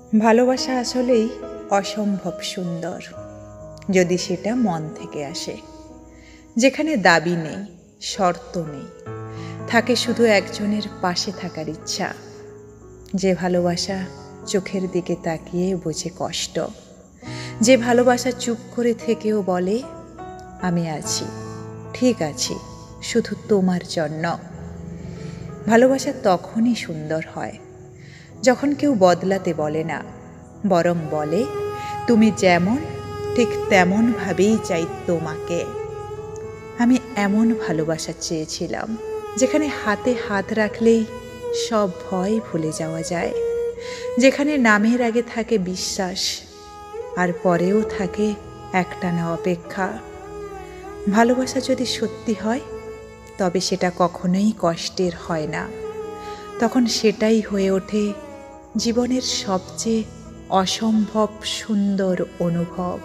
ভালোবাসা আসলেই অসম্ভব সুন্দর যদি সেটা মন থেকে আসে, যেখানে দাবি নেই, শর্ত নেই, থাকে শুধু একজনের পাশে থাকার ইচ্ছা। যে ভালোবাসা চোখের দিকে তাকিয়ে বোঝে কষ্ট, যে ভালোবাসা চুপ করে থেকেও বলে আমি আছি, ঠিক আছি, শুধু তোমার জন্য। ভালোবাসা তখনই সুন্দর হয় যখন কেউ বদলাতে বলে না, বরং বলে তুমি যেমন ঠিক তেমনভাবেই চাই তোমাকে। আমি এমন ভালোবাসা চেয়েছিলাম যেখানে হাতে হাত রাখলেই সব ভয় ভুলে যাওয়া যায়, যেখানে নামের আগে থাকে বিশ্বাস আর পরেও থাকে একটানা অপেক্ষা। ভালোবাসা যদি সত্যি হয় তবে সেটা কখনোই কষ্টের হয় না, তখন সেটাই হয়ে ওঠে জীবনের সবচেয়ে অসম্ভব সুন্দর অনুভব।